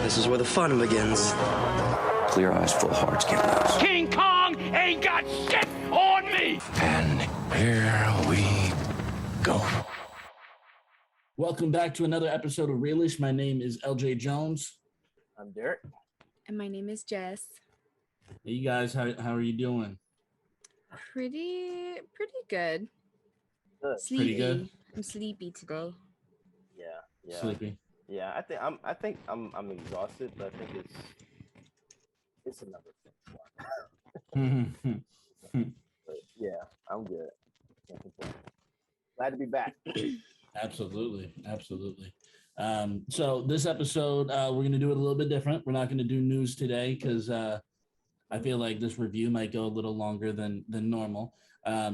This is where the fun begins. Clear eyes, full hearts, get loose. King Kong ain't got shit on me! And here we go. Welcome back to another episode of Realish. My name is LJ Jones. I'm Derrick. And my name is Jess. Hey, you guys, how are you doing? Pretty good. Good. Sleepy. Pretty good? I'm sleepy today. Yeah. Sleepy. Yeah, I think I'm exhausted, but I think it's another thing. But yeah, I'm good. Can't complain. Glad to be back. Absolutely. So this episode, we're going to do it a little bit different. We're not going to do news today because I feel like this review might go a little longer than normal.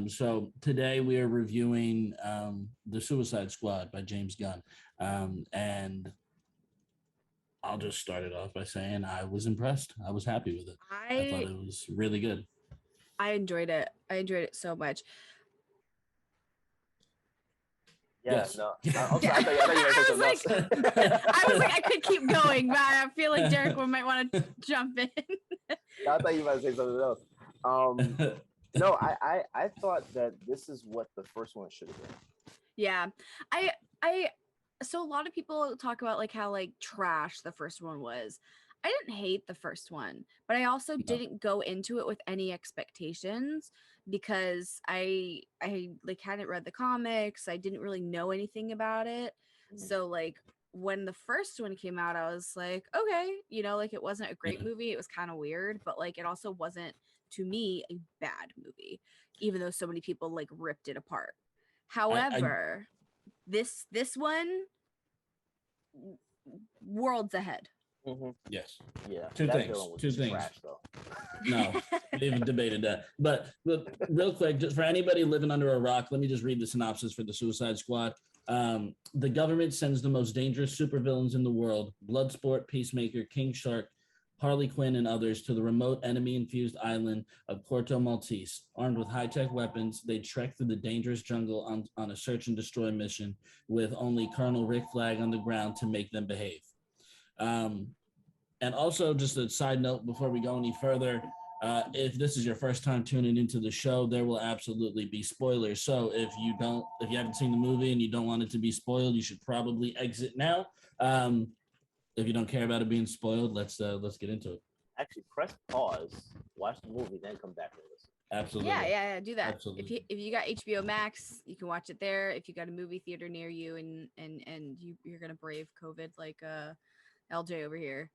So today we are reviewing The Suicide Squad by James Gunn. And I'll just start it off by saying I was impressed. I was happy with it. I thought it was really good. I enjoyed it. So much. Yeah, Yes. no. I'm sorry, I thought you were going to say something else. I was like, I could keep going, but I feel like Derrick might want to jump in. I thought you were going to say something else. No, I thought that this is what the first one should have been. Yeah. So a lot of people talk about like how like trash the first one was. I didn't hate the first one, but I also didn't go into it with any expectations because I like hadn't read the comics. I didn't really know anything about it. So like when the first one came out, I was like, okay, like it wasn't a great movie. It was kind of weird, but like it also wasn't to me a bad movie, even though so many people like ripped it apart. However, this one worlds ahead. Mm-hmm. Yes. Yeah. Two things. Trash, though. No, we even debated that. But real quick, just for anybody living under a rock, let me just read the synopsis for the Suicide Squad. The government sends the most dangerous supervillains in the world, Bloodsport, Peacemaker, King Shark, Harley Quinn, and others, to the remote enemy-infused island of Puerto Maltese. Armed with high-tech weapons, they trek through the dangerous jungle on a search-and-destroy mission with only Colonel Rick Flag on the ground to make them behave. And also, just a side note before we go any further, if this is your first time tuning into the show, there will absolutely be spoilers. So if you haven't seen the movie and you don't want it to be spoiled, you should probably exit now. If you don't care about it being spoiled, let's get into it. Actually, press pause, watch the movie, then come back and listen. Absolutely. Yeah, do that. Absolutely. If you got HBO Max, you can watch it there. If you got a movie theater near you and you're gonna brave COVID like LJ over here.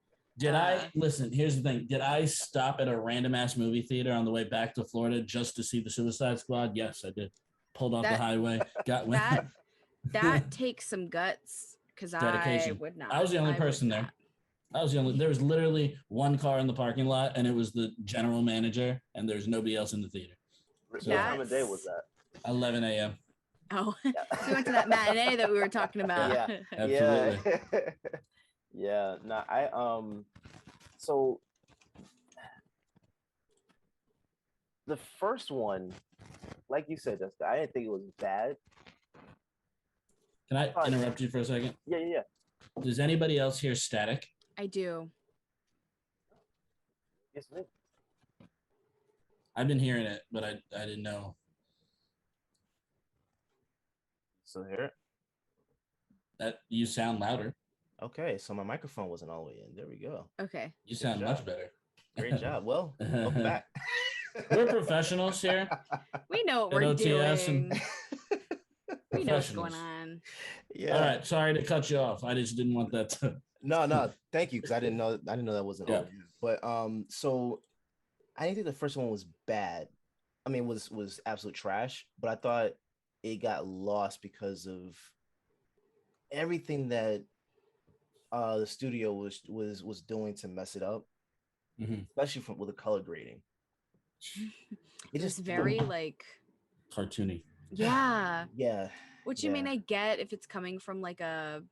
Listen, here's the thing. Did I stop at a random ass movie theater on the way back to Florida just to see the Suicide Squad? Yes, I did. Pulled off the highway, that takes some guts because I would not. I was the only person there. There was literally one car in the parking lot and it was the general manager and there's nobody else in the theater. So what time of day was that? 11 a.m. Oh, so we went to that matinee that we were talking about. Yeah, absolutely. Yeah. No, so the first one, like you said, Jessica, I didn't think it was bad. Can I interrupt you for a second? Yeah. Does anybody else hear static? I do. Yes, ma'am. I've been hearing it, but I didn't know. So here. That you sound louder. Okay, so my microphone wasn't all the way in. There we go. Okay. You sound much better. Great job. Well, welcome back. We're professionals here. We know what we're doing. We know what's going on. Yeah. All right. Sorry to cut you off. I just didn't want that to. No. Thank you, because I didn't know that wasn't on. But so I didn't think the first one was bad. I mean, was absolute trash. But I thought it got lost because of everything that the studio was doing to mess it up, especially with the color grading. It just very like cartoony. Yeah. Yeah. Which I mean, I get if it's coming from like a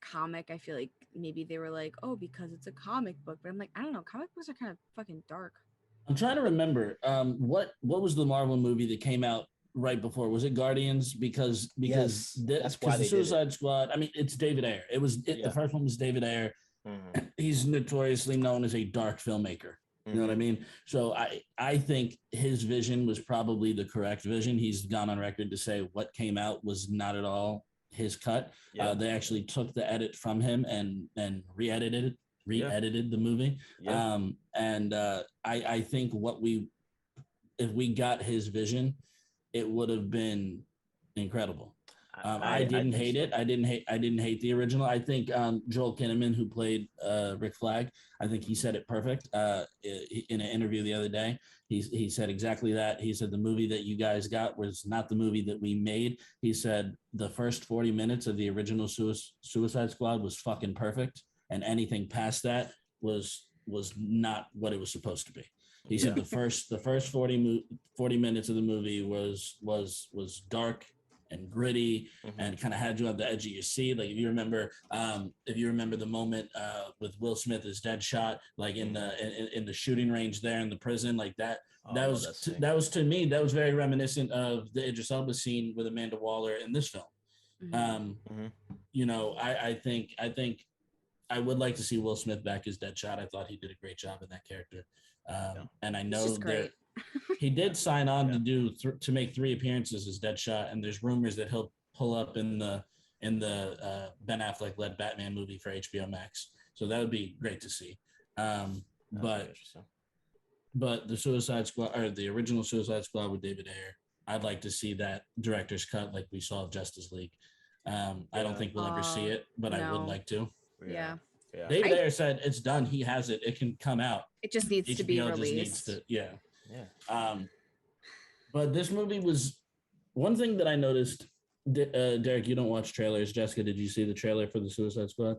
comic. I feel like maybe they were like, oh, because it's a comic book. But I'm like, I don't know. Comic books are kind of fucking dark. I'm trying to remember. What was the Marvel movie that came out right before. Was it Guardians? Because Yes, that's why the they did it. Suicide Squad. I mean, it's David Ayer. The first one was David Ayer. He's notoriously known as a dark filmmaker. You know what I mean? So I think his vision was probably the correct vision. He's gone on record to say what came out was not at all his cut. Yeah. They actually took the edit from him and re-edited the movie. Yeah. I think if we got his vision, it would have been incredible. I didn't hate it. I didn't hate the original. I think Joel Kinnaman, who played Rick Flag, I think he said it perfect in an interview the other day. He said exactly that. He said the movie that you guys got was not the movie that we made. He said the first 40 minutes of the original Suicide Squad was fucking perfect, and anything past that was not what it was supposed to be. He said the first 40 minutes of the movie was dark and gritty and kind of had you on the edge of your seat. Like if you remember the moment with Will Smith as Deadshot, like in the shooting range there in the prison, like that. That was to me, that was very reminiscent of the Idris Elba scene with Amanda Waller in this film. You know, I think I would like to see Will Smith back as Deadshot. I thought he did a great job in that character. And I know that he did sign on to do to make 3 appearances as Deadshot, and there's rumors that he'll pull up in the Ben Affleck led Batman movie for HBO Max. So that would be great to see. But the Suicide Squad, or the original Suicide Squad with David Ayer, I'd like to see that director's cut like we saw of Justice League. I don't think we'll ever see it, but I would like to. Yeah. David Ayer said it's done. He has it. It can come out. It just needs to be released. Just needs to, but this movie was one thing that I noticed. Derrick, you don't watch trailers. Jessica, did you see the trailer for the Suicide Squad?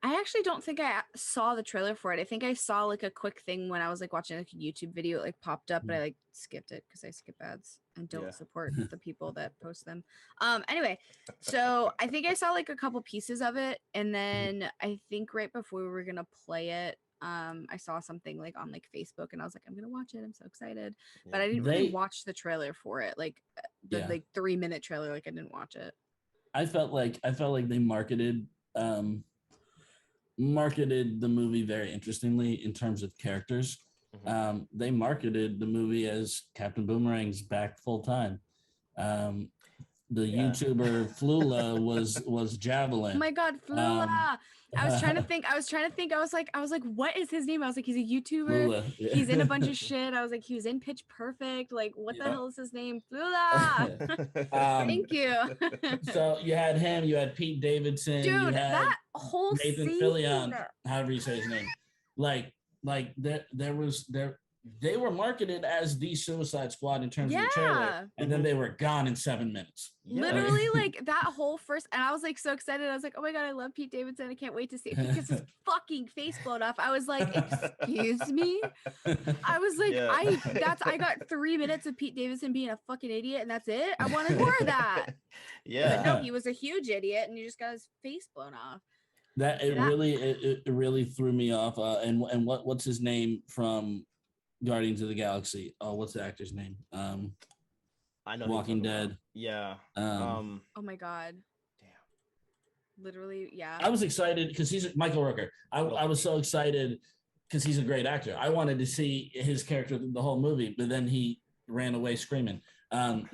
I actually don't think I saw the trailer for it. I think I saw like a quick thing when I was like watching like a YouTube video. It like popped up, but I like skipped it because I skip ads and don't support the people that post them. Anyway, so I think I saw like a couple pieces of it, and then I think right before we were gonna play it, I saw something like on like Facebook, and I was like, I'm gonna watch it. I'm so excited, but I didn't really watch the trailer for it. Like the like 3-minute trailer, like I didn't watch it. I felt like they marketed the movie very interestingly in terms of characters. They marketed the movie as Captain Boomerang's back full time. The YouTuber Flula was Javelin. Oh my God, Flula! I was trying to think. I was like, what is his name? I was like, he's a YouTuber. Flula, He's in a bunch of shit. I was like, he was in Pitch Perfect. Like, what the hell is his name? Flula. Thank you. So you had him. You had Pete Davidson. Dude, you had that whole Nathan scene. Fillion, however you say his name. Like they were marketed as the Suicide Squad in terms of the trailer, and then they were gone in 7 minutes. Literally, like that whole first, and I was like so excited. I was like, oh my God, I love Pete Davidson. I can't wait to see it. Because his fucking face blown off. I was like, excuse me. I was like, I got 3 minutes of Pete Davidson being a fucking idiot, and that's it. I wanted more of that. But no, he was a huge idiot, and he just got his face blown off. That it really threw me off. And what's his name from Guardians of the Galaxy? Oh, what's the actor's name? I know. Walking Dead. Yeah. Oh my God. Damn. Literally, yeah. I was excited because he's Michael Rooker. I was so excited because he's a great actor. I wanted to see his character the whole movie, but then he ran away screaming. After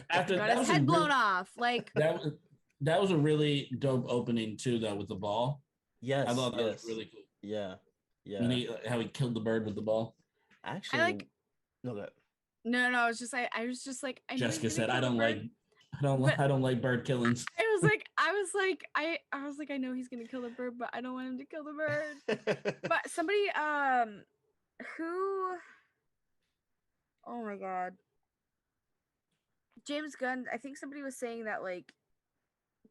got his head blown off. Like that was a really dope opening too, though, with the ball. Yes. I thought that was really cool. Yeah. Yeah. When how he killed the bird with the ball. Actually, no, I was just like, Jessica said, I don't like bird killings. I was like, I know he's gonna kill the bird, but I don't want him to kill the bird. But somebody, oh my God, James Gunn. I think somebody was saying that like,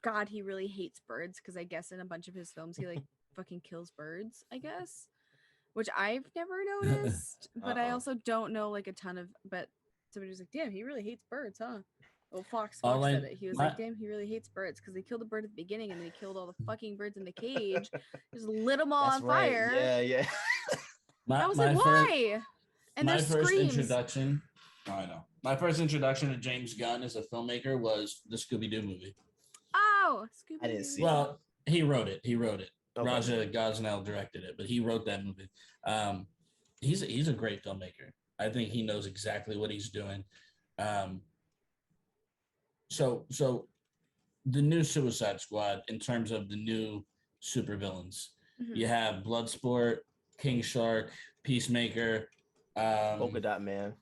God, he really hates birds because I guess in a bunch of his films he like fucking kills birds. I guess. Which I've never noticed, but I also don't know like a ton of. But somebody was like, "Damn, he really hates birds, huh?" Well, Fox said it. He was like, "Damn, he really hates birds because they killed the bird at the beginning, and then he killed all the fucking birds in the cage, just lit them all on fire." Yeah. I was like, "Why?" And My there's first screams. introduction. Oh, I know. My first introduction to James Gunn as a filmmaker was the Scooby Doo movie. Oh, Scooby. I didn't see Well, he wrote it. Okay. Raja Gosnell directed it, but he wrote that movie. He's a great filmmaker. I think he knows exactly what he's doing. So the new Suicide Squad, in terms of the new supervillains, you have Bloodsport, King Shark, Peacemaker, Polka Dot Man.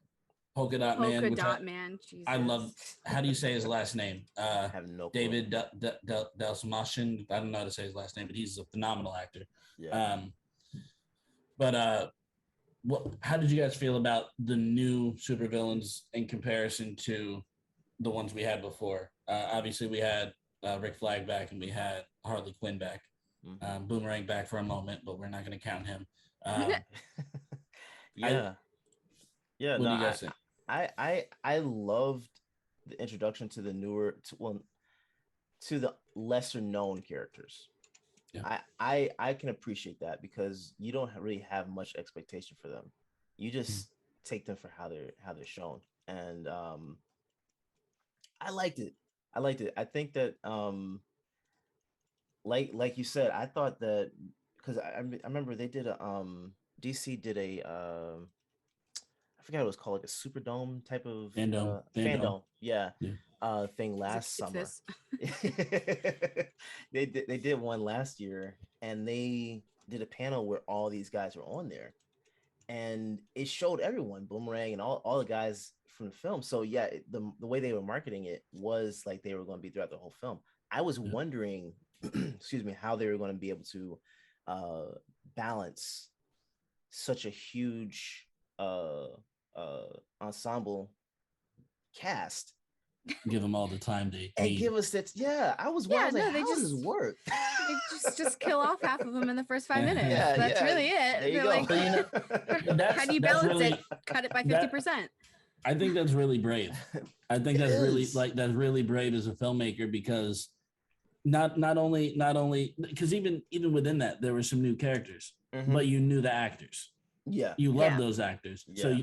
Jesus. I love. How do you say his last name? I have no clue. David Dastmalchian. I don't know how to say his last name, but he's a phenomenal actor. Yeah. How did you guys feel about the new supervillains in comparison to the ones we had before? Obviously, we had Rick Flag back and we had Harley Quinn back. Boomerang back for a moment, but we're not going to count him. Yeah. What do you guys think? I loved the introduction to the to the lesser known characters. Yeah. I can appreciate that because you don't really have much expectation for them. You just take them for how they're shown, and I liked it. I think that like you said, I thought that because I remember they did a DC did a I forgot what it was called, like a Superdome type of fandom. Yeah. Thing last summer. They did one last year, and they did a panel where all these guys were on there, and it showed everyone, Boomerang and all the guys from the film. So yeah, the way they were marketing it was like they were going to be throughout the whole film. I was wondering, excuse me, how they were going to be able to balance such a huge ensemble cast, give them all the time they and give us that. Yeah, I was like, how does this work? They just kill off half of them in the first 5 minutes. That's really it. There you go. Like, how do you balance it? Cut it by 50%. I think that's really brave. I think that's really brave as a filmmaker, because not only because even within that there were some new characters, but you knew the actors. Yeah, you love those actors. So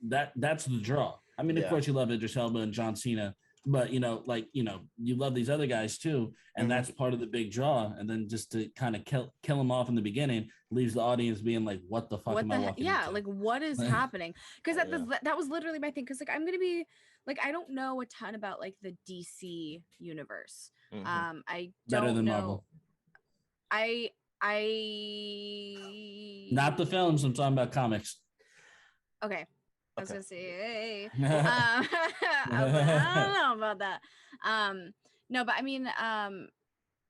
that's the draw. I mean, of course, you love Idris Elba and John Cena, but you love these other guys too, and that's part of the big draw. And then just to kind of kill them off in the beginning leaves the audience being like, "What the fuck am I walking into?" Like, what is happening? Because that was literally my thing. Because like, I'm gonna be like, I don't know a ton about like the DC universe. I don't better than know. Marvel. I not the films. I'm talking about comics. Okay. I was gonna say, hey. I don't know about that. No, but I mean,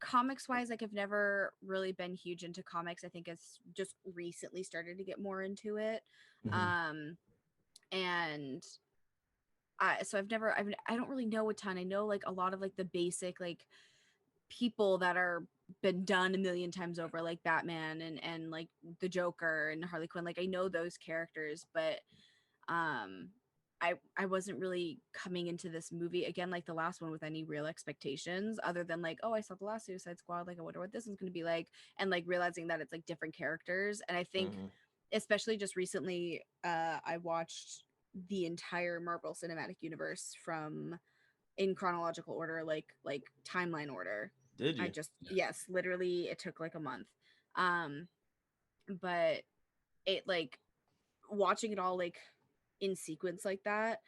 comics wise, like I've never really been huge into comics. I think it's just recently started to get more into it. And so I don't really know a ton. I know like a lot of like the basic like people that are been done a million times over, like Batman and like the Joker and Harley Quinn. Like I know those characters, but I wasn't really coming into this movie again, like the last one, with any real expectations other than like, oh, I saw the last Suicide Squad, like I wonder what this is going to be like, and like realizing that it's like different characters. And I think especially just recently I watched the entire Marvel Cinematic Universe from in chronological order, like timeline order. Did you? Yes, literally it took like a month. But it like watching it all like in sequence like that,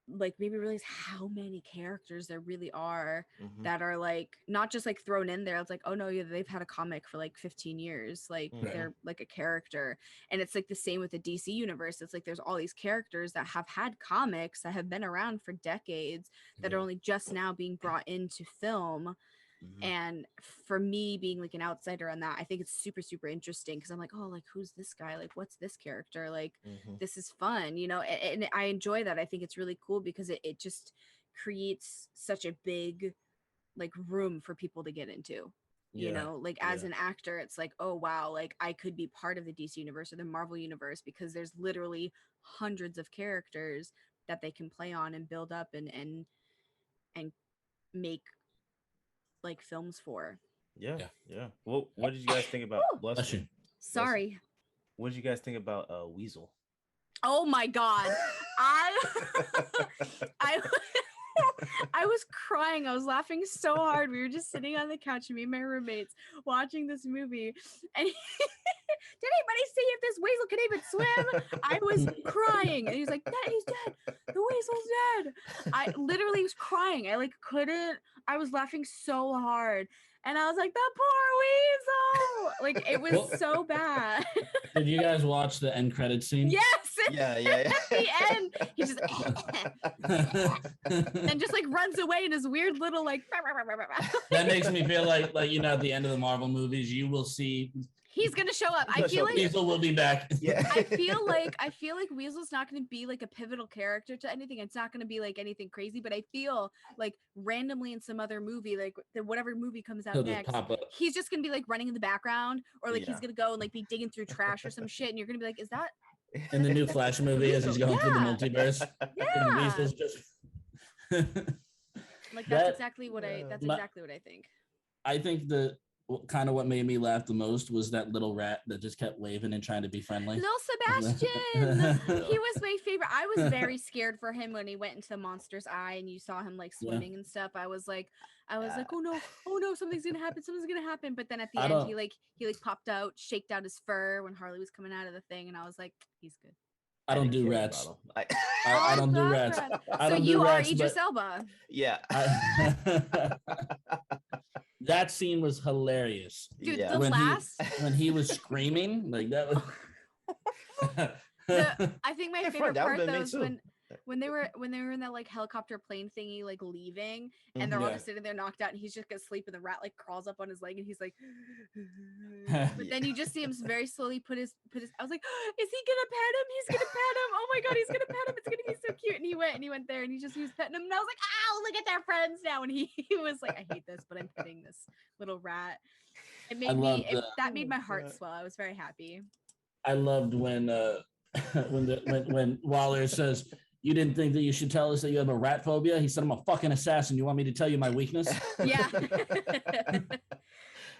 like made me realize how many characters there really are that are like not just like thrown in there. It's like, oh no, yeah, they've had a comic for like 15 years, like they're like a character. And it's like the same with the DC universe. It's like there's all these characters that have had comics that have been around for decades that are only just now being brought into film. And for me, being like an outsider on that, I think it's super, super interesting because I'm like, oh, like who's this guy? Like, what's this character? Like, this is fun, you know? And I enjoy that. I think it's really cool because it just creates such a big like room for people to get into. You know, like as an actor, it's like, oh wow, like I could be part of the DC universe or the Marvel universe because there's literally hundreds of characters that they can play on and build up and make like films for. Yeah. Well, what did you guys think about? Bless you. Sorry. What did you guys think about Weasel? Oh my god. I I I was crying. I was laughing so hard. We were just sitting on the couch, me and my roommates, watching this movie. And did anybody see if this weasel can even swim? I was crying. And he's like, Dad, he's dead. The weasel's dead. I literally was crying. I like couldn't. I was laughing so hard. And I was like, the poor weasel. Like, it was so bad. Did you guys watch the end credit scene? Yes. Yeah. At the end, he just and just like runs away in his weird little like. That makes me feel like at the end of the Marvel movies, you will see he's gonna show up. I feel like Weasel will be back. Yeah. I feel like Weasel's not gonna be like a pivotal character to anything. It's not gonna be like anything crazy, but I feel like randomly in some other movie, like whatever movie comes out He'll just next, pop up. he's just gonna be like running in the background, or like Yeah. he's gonna go and like be digging through trash or some shit, and you're gonna be like, is that In the new Flash movie, as he's going through the multiverse, and yeah? Weasel's just. Like That- exactly what I My- think. I think the kind of what made me laugh the most was that little rat that just kept waving and trying to be friendly. Little Sebastian, he was my favorite. I was very scared for him when he went into the monster's eye and you saw him like swimming and stuff. I was like, oh no, something's gonna happen. But then at the end, he popped out, shaked out his fur when Harley was coming out of the thing, and I was like, he's good. I don't didn't do care rats. about him. I don't do God, rats. Brad. I So don't you do are rats. Idris but Elba. Yeah. that scene was hilarious. Dude, Yeah. the When last when he was screaming like that was. I think my Yeah, favorite that would've part been though me is too. when they were in that like helicopter plane thingy like leaving and they're all Yeah. just sitting there knocked out and he's just gonna sleep and the rat like crawls up on his leg and he's like but then you just see him very slowly put his I was like, is he gonna pet him? He's gonna pet him. Oh my god, he's gonna pet him. It's gonna be so cute. And he went there and he was petting him and I was like, ow, look at their friends now. And he was like, I hate this, but I'm petting this little rat. It made that made my heart swell. I was very happy. I loved when when Waller says, "You didn't think that you should tell us that you have a rat phobia?" He said, "I'm a fucking assassin. You want me to tell you my weakness?" Yeah.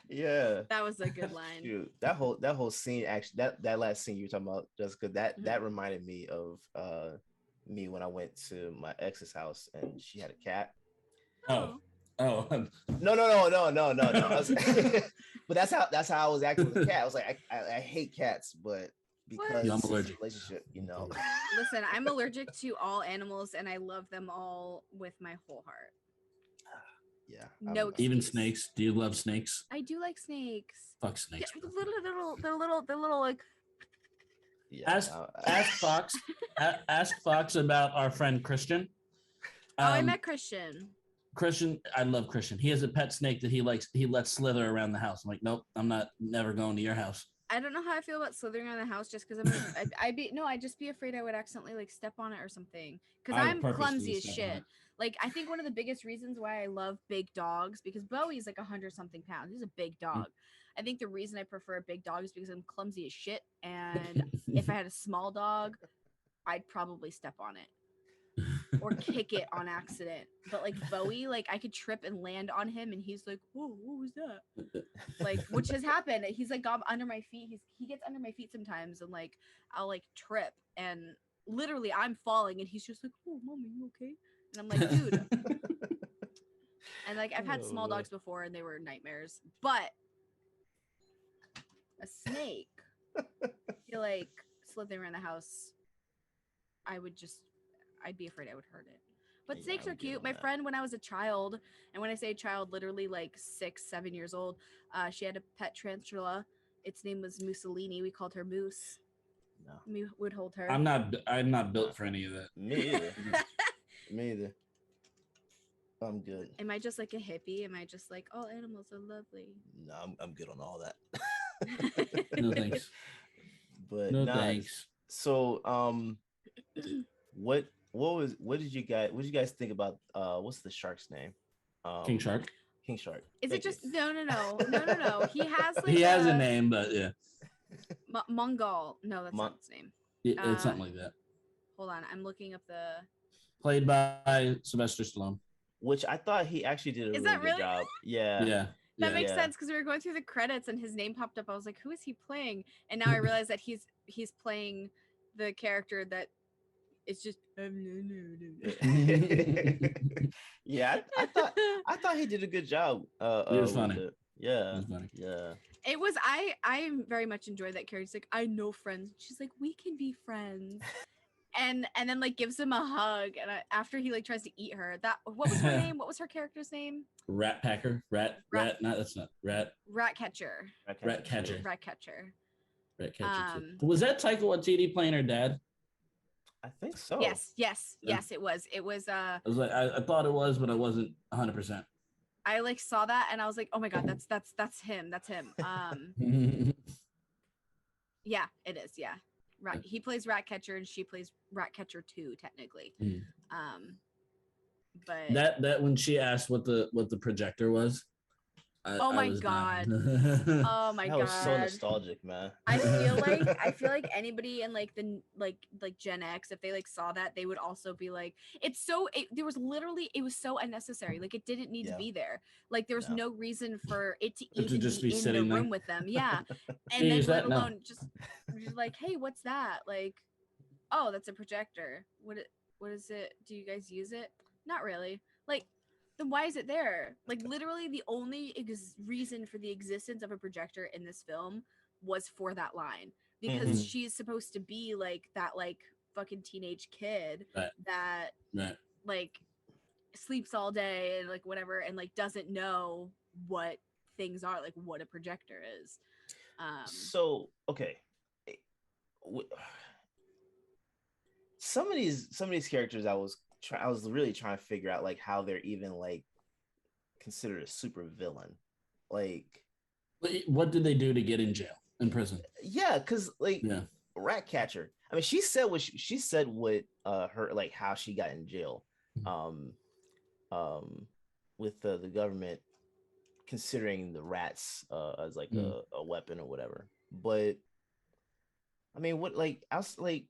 Yeah. That was a good line. Dude, that whole scene actually that last scene you were talking about, Jessica, that reminded me of me when I went to my ex's house and she had a cat. Oh. No. But that's how I was acting with the cat. I was like, I hate cats, but because I'm it's a allergic. relationship, Listen, I'm allergic to all animals and I love them all with my whole heart. Yeah. No Even excuse. snakes. Do you love snakes? I do like snakes. Fuck snakes. They're little like Yeah. Ask Fox. Ask Fox about our friend Christian. I met Christian. Christian, I love Christian. He has a pet snake that he likes. He lets slither around the house. I'm like, nope, I'm never going to your house. I don't know how I feel about slithering around the house just because I'd just be afraid I would accidentally like step on it or something because I would I'm purposely clumsy as step on shit. it. Like I think one of the biggest reasons why I love big dogs because Bowie's like 100-something pounds. He's a big dog. I think the reason I prefer a big dog is because I'm clumsy as shit. And if I had a small dog, I'd probably step on it or kick it on accident. But like Bowie, like I could trip and land on him and he's like, "Whoa, what was that?" Like, which has happened. He's like got under my feet. He gets under my feet sometimes and like I'll like trip and literally I'm falling and he's just like, "Oh, mom, are you okay?" And I'm like, dude. And like I've had small dogs before and they were nightmares. But a snake, I feel like slithering around the house, I'd be afraid I would hurt it. But Yeah, snakes I'm are good cute. on My that. friend, when I was a child, and when I say child, literally like 6-7 years old, she had a pet tarantula. Its name was Mussolini. We called her Moose. No. We would hold her. I'm not built for any of that. Me either. Me either. I'm good. Am I just like a hippie? Am I just like all animals are lovely? No, I'm good on all that. No thanks. But No nah, thanks. So what did you guys think about what's the shark's name? King Shark. King Shark. Is it Thank you. just no? He has like He has a name, but yeah, Mongol. No, that's not his name. it's something like that. Hold on, I'm looking up the. Played by Sylvester Stallone. Which I thought he actually did a Is really that good really? job. Yeah. Yeah. That yeah. makes Yeah. sense because we were going through the credits and his name popped up. I was like, who is he playing? And now I realize that he's playing the character that it's just Yeah, I thought he did a good job. He was funny. Yeah, It was funny. yeah. It was I very much enjoyed that character. She's like, I know friends. She's like, we can be friends. And then like gives him a hug, and after he like tries to eat her, that what was her name? What was her character's name? Rat Packer, rat. Not that's not rat. Rat Catcher. Rat Catcher. Rat Catcher. Rat Catcher. Was that Taika Waititi playing her dad? I think so. Yes, it was. It was. I was like, I thought it was, but I wasn't 100%. I like saw that, and I was like, oh my god, that's him. That's him. Yeah, it is. Yeah. Right. He plays Ratcatcher and she plays Ratcatcher 2 technically. But that when she asked what the projector was. Oh my god. Oh my god. That was so nostalgic, man. I feel like anybody in like the like Gen X, if they like saw that, they would also be like, it was so unnecessary. Like it didn't need to be there. Like there was no reason for it to even just be in the room there with them. Yeah. And then let alone just like, hey, what's that? Like, oh, that's a projector. What is it? Do you guys use it? Not really. Like, then why is it there? Like literally the only reason for the existence of a projector in this film was for that line, because she's supposed to be like that like fucking teenage kid that like sleeps all day and like whatever and like doesn't know what things are, like what a projector is. So okay, some of these characters I was really trying to figure out like how they're even like considered a super villain. Like, what did they do to get in prison? Yeah, because Ratcatcher. I mean, she said what her like how she got in jail, with the government considering the rats as like a weapon or whatever. But I mean, what like I was like.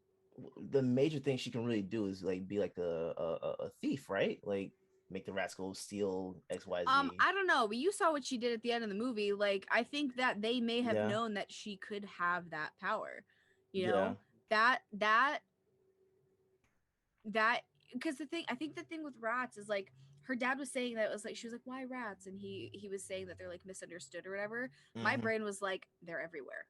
The major thing she can really do is like be like a thief, right? Like make the rats go steal XYZ. I don't know, but you saw what she did at the end of the movie. Like I think that they may have known that she could have that power. You know, that because I think the thing with rats is like her dad was saying that it was like she was like, why rats? And he was saying that they're like misunderstood or whatever. My brain was like, they're everywhere.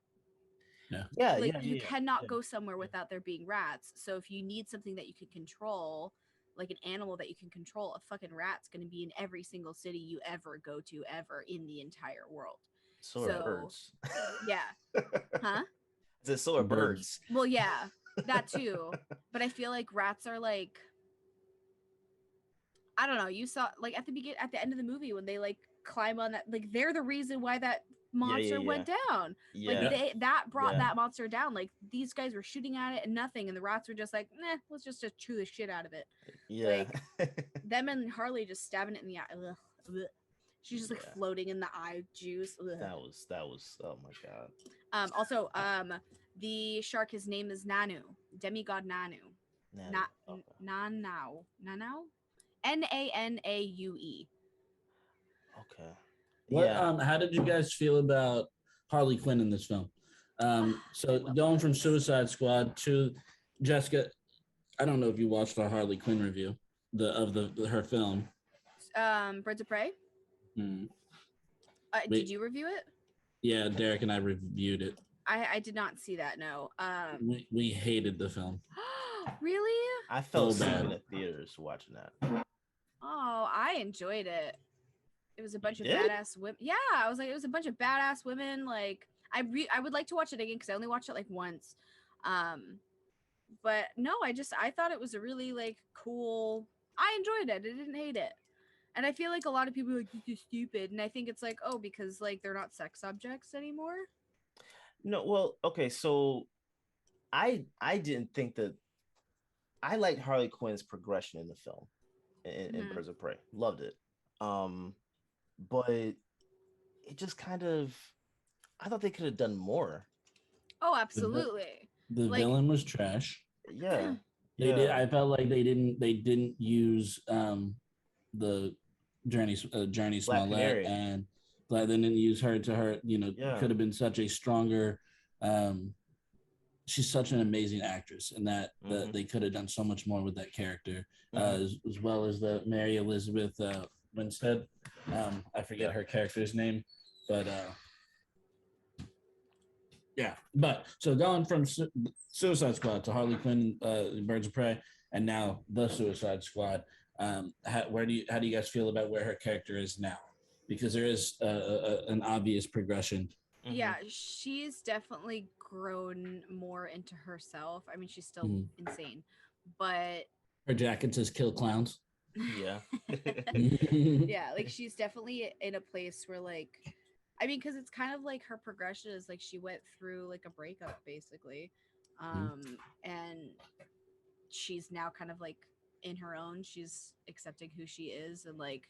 You cannot go somewhere without there being rats. So if you need something that you can control, like an animal that you can control, a fucking rat's going to be in every single city you ever go to ever in the entire world. So are birds. Yeah. Huh? So are birds. Well, yeah, that too. But I feel like rats are like, I don't know. You saw like at the end of the movie when they like climb on that, like they're the reason why that monster went down. Like that brought that monster down. Like these guys were shooting at it and nothing, and the rats were just like, nah, let's just chew the shit out of it. Like them and Harley just stabbing it in the eye. Ugh, ugh. She's just like floating in the eye juice. Ugh. That was oh my god. Also the shark, his name is Nanu, demigod Nanu. Nanau Nanaue. Okay. How did you guys feel about Harley Quinn in this film? So going from Suicide Squad to Jessica, I don't know if you watched our Harley Quinn review her film. Birds of Prey. Did you review it? Yeah, Derrick and I reviewed it. I did not see that. No. We hated the film. Really? I felt so bad in the theaters watching that. Oh, I enjoyed it. It was a bunch of badass women. Yeah, I was like, it was a bunch of badass women. Like, I would like to watch it again because I only watched it like once. But no, I thought it was a really like cool. I enjoyed it. I didn't hate it. And I feel like a lot of people are like, this is stupid. And I think it's like, oh, because like they're not sex objects anymore. No, well, okay, so I didn't think that I liked Harley Quinn's progression in the film in Birds of Prey. Loved it. But it just kind of, I thought they could have done more. Oh, absolutely. The villain was trash. Yeah. They did. I felt like they didn't use the Journey Smollett, and they didn't use her to her. You know, could have been such a stronger she's such an amazing actress, and that they could have done so much more with that character, as well as the Mary Elizabeth Winstead. I forget her character's name, but yeah. But so going from Suicide Squad to Harley Quinn, Birds of Prey, and now the Suicide Squad. How do you guys feel about where her character is now? Because there is an obvious progression. Yeah, she's definitely grown more into herself. I mean, she's still insane, but her jacket says "Kill Clowns." Yeah. Yeah, like she's definitely in a place where like, I mean, because it's kind of like her progression is like she went through like a breakup basically, and she's now kind of like in her own. She's accepting who she is and like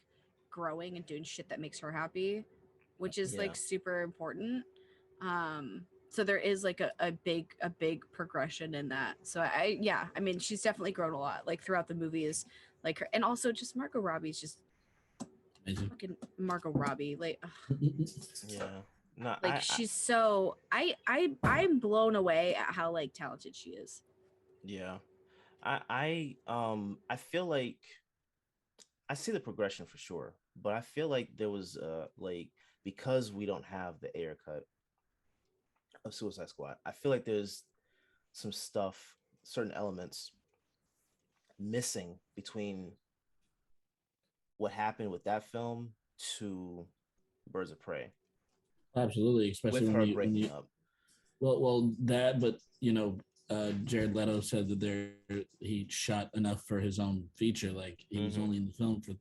growing and doing shit that makes her happy, which is like super important. So there is like a big progression in that. So I mean she's definitely grown a lot like throughout the movies, like her, and also just Margot Robbie's just amazing. fucking Margot Robbie, like yeah. No, like she's so I'm blown away at how like talented she is. Yeah. I feel like I see the progression for sure, but I feel like there was like, because we don't have the air cut of Suicide Squad, I feel like there's some stuff, certain elements missing between what happened with that film to Birds of Prey. Absolutely, especially with when her you, breaking up. Well, that, but Jared Leto said that he shot enough for his own feature. Like he was only in the film for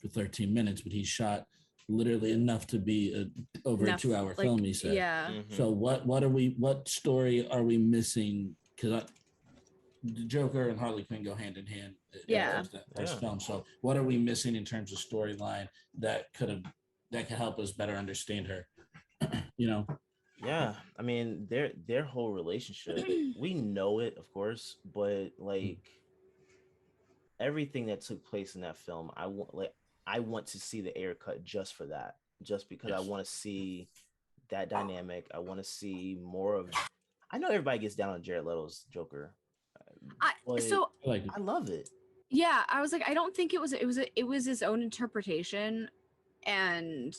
13 minutes, but he shot literally enough to be over a 2-hour film. He said, yeah. So what story are we missing? Because the Joker and Harley Quinn go hand in hand. First film. So what are we missing in terms of storyline that could help us better understand her? Yeah, I mean their whole relationship, we know it, of course, but like everything that took place in that film, I want to see the air cut just for that, just because I want to see that dynamic. I want to see more of. I know everybody gets down on Jared Leto's Joker, I love it. Yeah, I was like, I don't think it was his own interpretation, and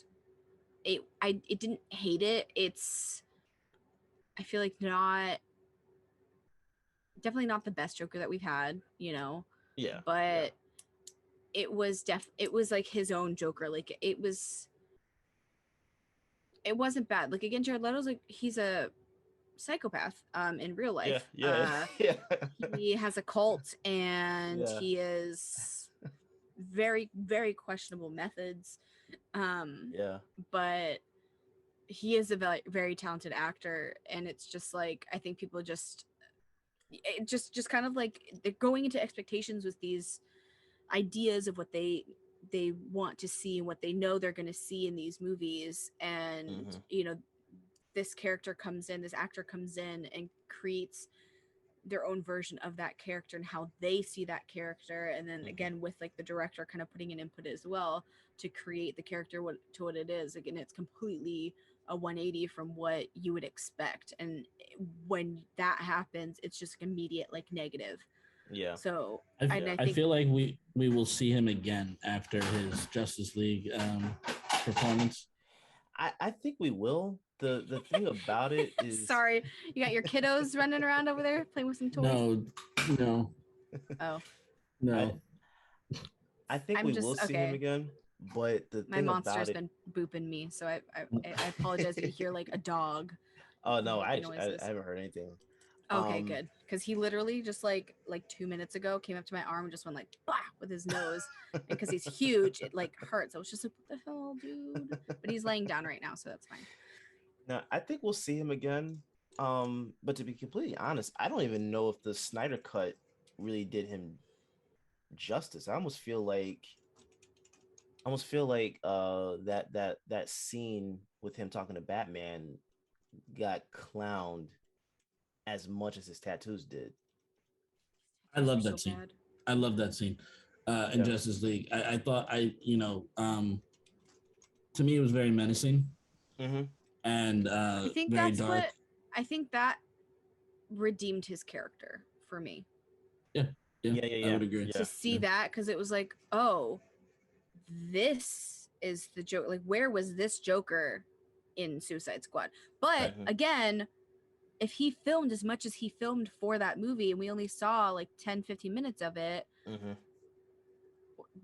I didn't hate it. I feel like definitely not the best Joker that we've had, Yeah. But it was like his own Joker. Like it wasn't bad. Like again, Jared Leto's like he's a psychopath in real life. Yeah. He has a cult and he is very, very questionable methods. But he is a very, very talented actor, and it's just like I think people just kind of like they're going into expectations with these ideas of what they want to see and what they know they're going to see in these movies, and this actor comes in and creates their own version of that character and how they see that character, and then again with like the director kind of putting an input as well to create the character to what it is. Again, it's completely a 180 from what you would expect, and when that happens it's just immediate like negative. So I feel like we will see him again after his Justice League performance. I think we will. The thing about it is, sorry, you got your kiddos running around over there playing with some toys? No. Oh. No. I think we will see him again. But my monster's been booping me, so I apologize if you hear like a dog. Oh no, I haven't heard anything. Okay, good, because he literally just like 2 minutes ago came up to my arm and just went like bah! With his nose, and because he's huge, it like hurts. I was just like, what the hell, dude? But he's laying down right now, so that's fine. No, I think we'll see him again. But to be completely honest, I don't even know if the Snyder cut really did him justice. I almost feel like that scene with him talking to Batman got clowned as much as his tattoos did. I love that scene. Bad. I love that scene in Justice League. I thought to me it was very menacing. And I think very that's dark. I think that redeemed his character for me. Yeah. Yeah. I would agree. To see that, because it was like, oh, this is the joke. Like, where was this Joker in Suicide Squad? But again, if he filmed as much as he filmed for that movie and we only saw like 10-15 minutes of it,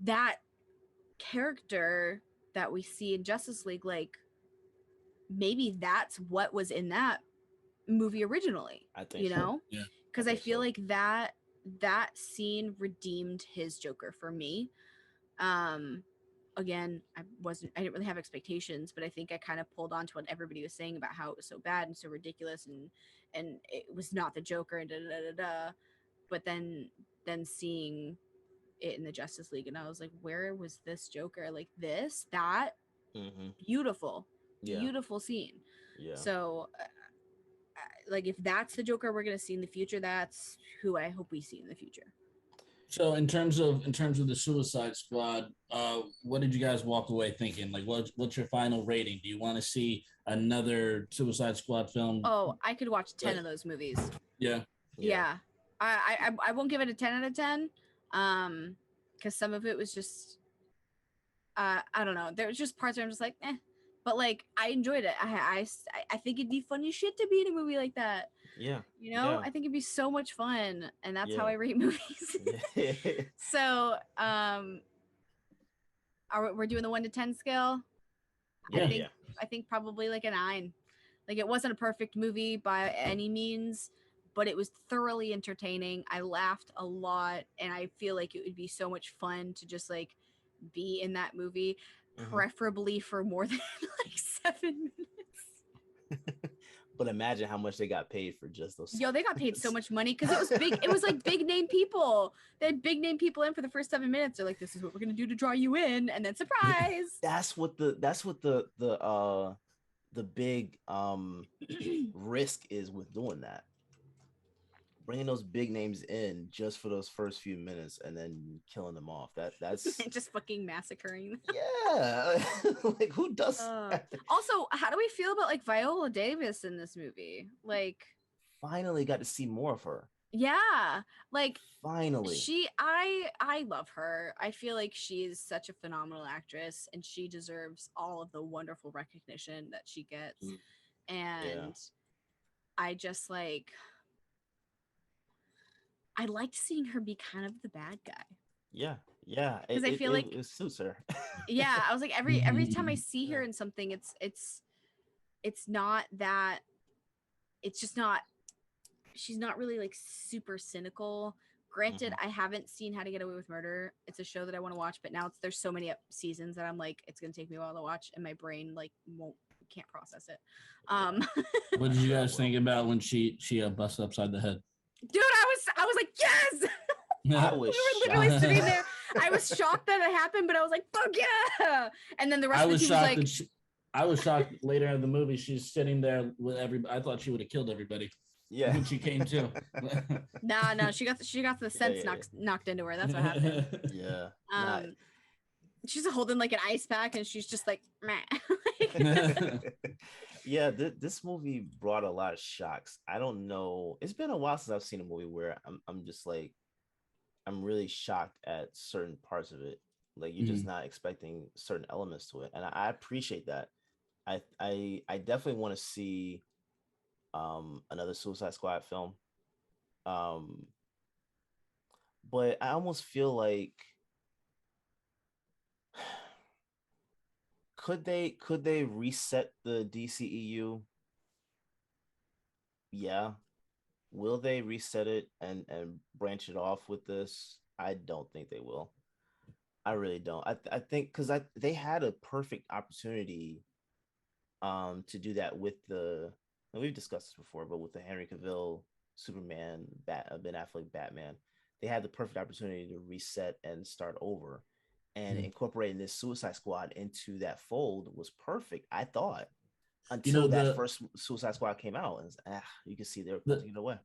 that character that we see in Justice League, like, maybe that's what was in that movie originally. I think, you know, because I feel like that scene redeemed his Joker for me. Again, I didn't really have expectations, but I think I kind of pulled on to what everybody was saying about how it was so bad and so ridiculous, and it was not the Joker and but then seeing it in the Justice League, and I was like, where was this Joker? Like that beautiful scene. So like, if that's the Joker we're gonna see in the future, that's who I hope we see in the future. So in terms of the Suicide Squad, what did you guys walk away thinking? Like, what's your final rating? Do you want to see another Suicide Squad film? Oh, I could watch 10 of those movies. Yeah. I won't give it a 10 out of 10, because some of it was just, I don't know. There was just parts where I'm just like, eh. But like, I enjoyed it. I think it'd be fun as shit to be in a movie like that. Yeah. You know, I think it'd be so much fun, and that's how I rate movies. So, we're doing the 1 to 10 scale. I think probably like a 9. Like, it wasn't a perfect movie by any means, but it was thoroughly entertaining. I laughed a lot, and I feel like it would be so much fun to just like be in that movie, preferably for more than like 7 minutes. But imagine how much they got paid for just those. Yo, they got paid so much money because it was big. It was like big name people. They had big name people in for the first 7 minutes. They're like, "This is what we're gonna do to draw you in," and then surprise. That's what the big risk is with doing that. Bringing those big names in just for those first few minutes and then killing them off. That's just fucking massacring. Yeah. Like, who does that? Also, how do we feel about like Viola Davis in this movie? Like, finally got to see more of her. Yeah. Like, finally. I love her. I feel like she's such a phenomenal actress, and she deserves all of the wonderful recognition that she gets. And I just like, I liked seeing her be kind of the bad guy. Yeah, because I feel like it suits her. Yeah, I was like, every time I see her in something, it's not that, it's just not. She's not really like super cynical. Granted, I haven't seen How to Get Away with Murder. It's a show that I want to watch, but now there's so many seasons that I'm like, it's gonna take me a while to watch, and my brain like can't process it. What did you guys think about when she busted upside the head? Dude, I was like, yes. We were literally sitting there. I was shocked that it happened, but I was like, fuck yeah. And then the rest of the team was like, I was shocked later in the movie. She's sitting there with everybody. I thought she would have killed everybody. Yeah, when she came to. No, she got the sense knocked into her. That's what happened. Yeah. She's holding like an ice pack, and she's just like, meh. Yeah, this movie brought a lot of shocks. I don't know. It's been a while since I've seen a movie where I'm just like, I'm really shocked at certain parts of it. Like, you're just not expecting certain elements to it, and I appreciate that. I definitely want to see another Suicide Squad film. But I almost feel like could they reset the DCEU? Yeah. Will they reset it and branch it off with this? I don't think they will. I really don't. I think because they had a perfect opportunity to do that with we've discussed this before, but with the Henry Cavill Superman, Ben Affleck Batman, they had the perfect opportunity to reset and start over, and incorporating this Suicide Squad into that fold was perfect, I thought, until that first Suicide Squad came out, and you can see they're putting it away.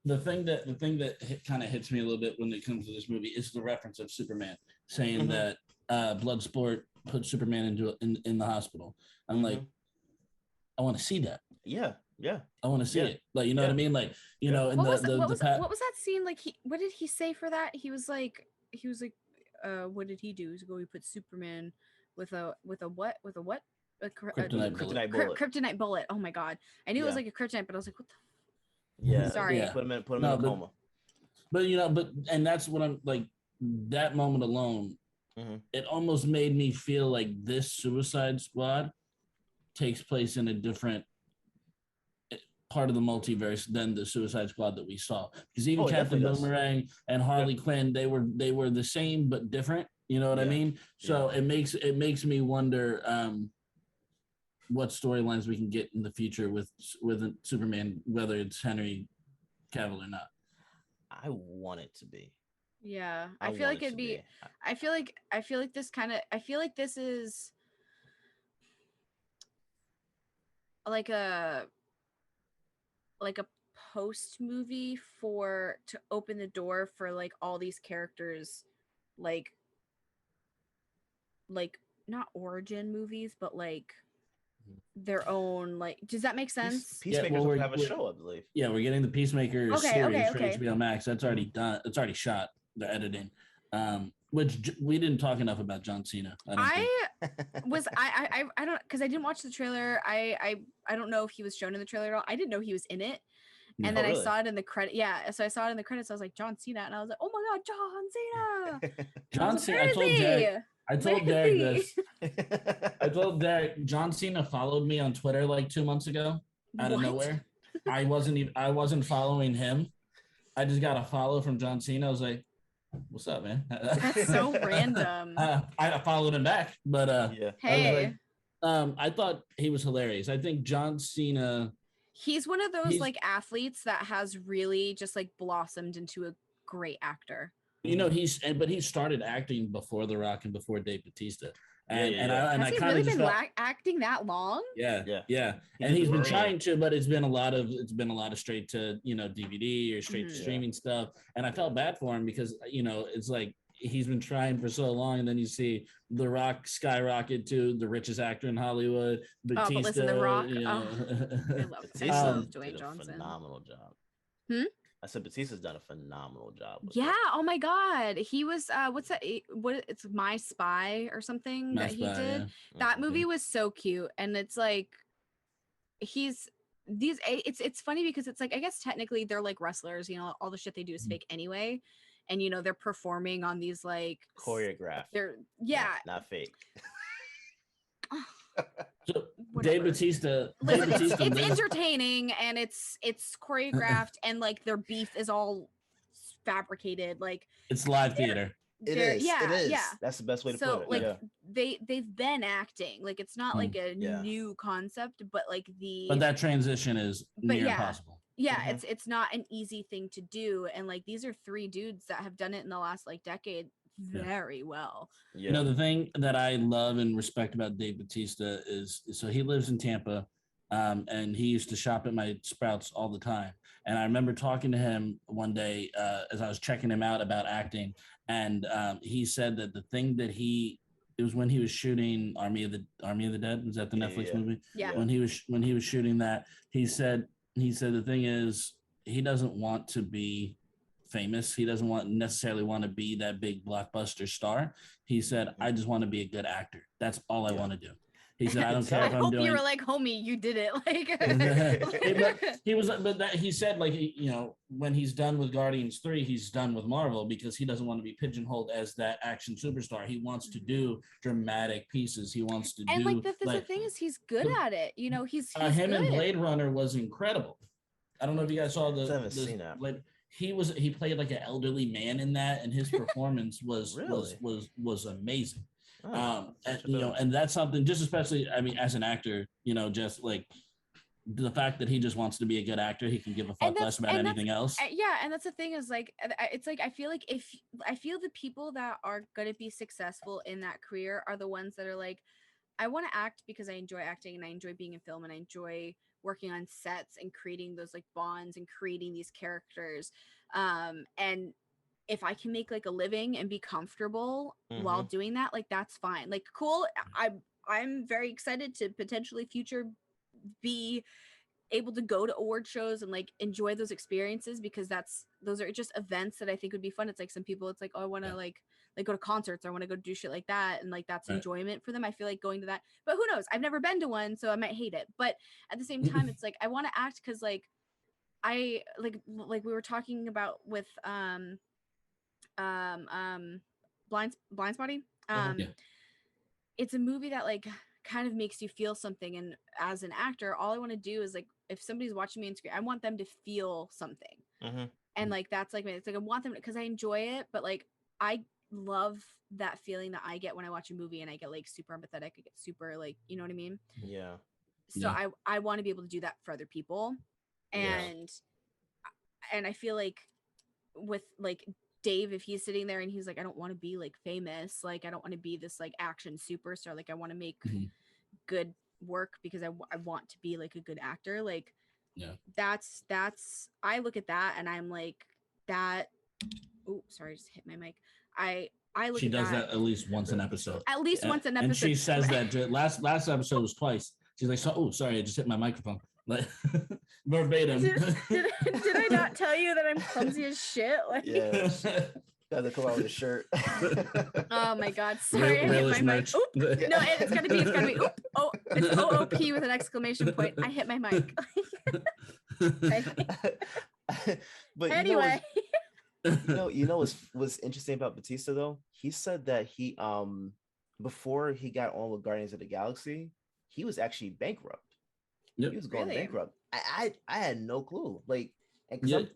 The thing that kind of hits me a little bit when it comes to this movie is the reference of Superman saying that Bloodsport put Superman in the hospital. I'm like, I want to see that. Yeah. Yeah. I want to see Yeah. it. Like, you know Yeah. what I mean? Like, you know, in What was the what was pa- what was that scene like? What did he say for that? He was like, what did he do? He put Superman with a what? With a what? Kryptonite bullet. Kryptonite bullet. Kryptonite bullet. Oh my god! I knew it was Yeah. like a kryptonite, but I was like, what the? Yeah. Sorry. Yeah. Put him in No, a coma. But you know, and that's what I'm like. That moment alone, it almost made me feel like this Suicide Squad takes place in a different part of the multiverse than the Suicide Squad that we saw. Because even Captain Boomerang and Harley Quinn, they were the same but different. You know what I mean? So it makes me wonder what storylines we can get in the future with Superman, whether it's Henry Cavill or not. I want it to be. Yeah, I feel like it'd be. I feel like this is like a post movie to open the door for like all these characters, like not origin movies, but like their own. Like, does that make sense? Peacemakers will have a show, I believe. Yeah, we're getting the Peacemaker series for okay. HBO Max. That's already done. It's already shot. They're editing. Which we didn't talk enough about John Cena. I don't, because I didn't watch the trailer. I don't know if he was shown in the trailer at all. I didn't know he was in it. And then I saw it in the credit. Yeah, so I saw it in the credits. I was like, John Cena, and I was like, oh my god, John Cena. John Cena. I told Derrick this. I told Derrick, John Cena followed me on Twitter like 2 months ago out of nowhere. I wasn't following him. I just got a follow from John Cena. I was like, what's up, man? That's so random. I followed him back, but hey, I thought he was hilarious. I think John Cena. He's one of those like athletes that has really just like blossomed into a great actor. You know, he started acting before The Rock and before Dave Bautista. And has he really been acting that long? Yeah. And he's been trying to, but it's been a lot of straight to, you know, DVD or straight to streaming stuff. And I felt bad for him because, you know, it's like he's been trying for so long, and then you see The Rock skyrocket to the richest actor in Hollywood. Batista, but listen, The Rock. You know. I love Dwayne Johnson. Phenomenal job. I said Batista's done a phenomenal job. Yeah. Oh my God. He was what's that? It's My Spy or something that he did. Yeah. That movie was so cute, and it's like it's funny because it's like, I guess technically they're like wrestlers. You know, all the shit they do is fake anyway, and you know they're performing on these like choreographed. They're not fake. So Dave Bautista, it's entertaining, and it's choreographed, and like their beef is all fabricated. Like it's live theater. It is. Yeah. That's the best way to put it. Like they've been acting. Like it's not like a new concept, but like But that transition is near impossible. Yeah, it's not an easy thing to do, and like these are three dudes that have done it in the last like decade very well. You know, the thing that I love and respect about Dave Bautista is so he lives in Tampa, and he used to shop at my Sprouts all the time. And I remember talking to him one day as I was checking him out about acting, and he said that the thing that it was when he was shooting Army of the Dead. Was that the Netflix movie? Yeah. When he was shooting that, he said the thing is he doesn't want to be famous. He doesn't necessarily want to be that big blockbuster star. He said, I just want to be a good actor. That's all I want to do. He said, I don't care if I'm doing. You were like, homie, you did it. But he said, like, you know, when he's done with Guardians 3, he's done with Marvel because he doesn't want to be pigeonholed as that action superstar. He wants to do dramatic pieces. He wants to and like the thing is, he's good at it. You know, he's him good. And Blade Runner was incredible. I don't know if you guys saw I haven't seen that. He played like an elderly man in that, and his performance was amazing. And that's something, just especially, I mean, as an actor, you know, just like the fact that he just wants to be a good actor, he can give a fuck less about anything else. Yeah, and that's the thing is like, it's like I feel the people that are going to be successful in that career are the ones that are like, I want to act because I enjoy acting and I enjoy being in film and I enjoy working on sets and creating those like bonds and creating these characters. And if I can make like a living and be comfortable while doing that, like that's fine. Like, cool. I'm very excited to potentially be able to go to award shows and like enjoy those experiences, because those are just events that I think would be fun. It's like some people, it's like, oh, I want to like go to concerts, or I want to go do shit like that, and like that's enjoyment for them. I feel like going to that, but who knows? I've never been to one, so I might hate it. But at the same time, it's like I want to act because like I like we were talking about with blind spotting. It's a movie that like kind of makes you feel something, and as an actor, all I want to do is like, if somebody's watching me on screen, I want them to feel something. And like that's like it's like I want them, because I enjoy it, but like I love that feeling that I get when I watch a movie and I get like super empathetic. I get super like, you know what I mean? Yeah. So I want to be able to do that for other people. And I feel like with like Dave, if he's sitting there and he's like, I don't want to be like famous, like I don't want to be this like action superstar, like I want to make good work because I want to be like a good actor. Like that's I look at that and I'm like that. Oh, sorry, I just hit my mic. I look she at does that at least once an episode. At least once an episode. And she says that last episode was twice. She's like, so, oh, sorry, I just hit my microphone. Like verbatim. Did I not tell you that I'm clumsy as shit? Like, Gotta come out with a shirt. Oh my god, sorry, I hit my mic. Oop. No, it's gotta be oop. Oh, it's OOP with an exclamation point. I hit my mic. But anyway. You know what's interesting about Batista though? He said that he before he got on with Guardians of the Galaxy, he was actually bankrupt. He was going bankrupt. I had no clue. Like,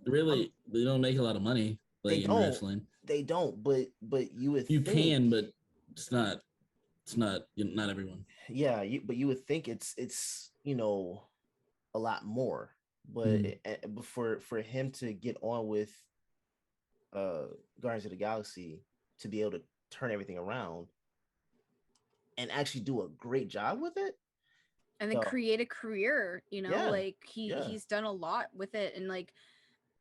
really, they don't make a lot of money like in wrestling. They don't, but you would you think, can, but it's not not everyone. Yeah, but you would think it's a lot more. But for him to get on with Guardians of the Galaxy, to be able to turn everything around and actually do a great job with it, and then create a career, like he's done a lot with it, and like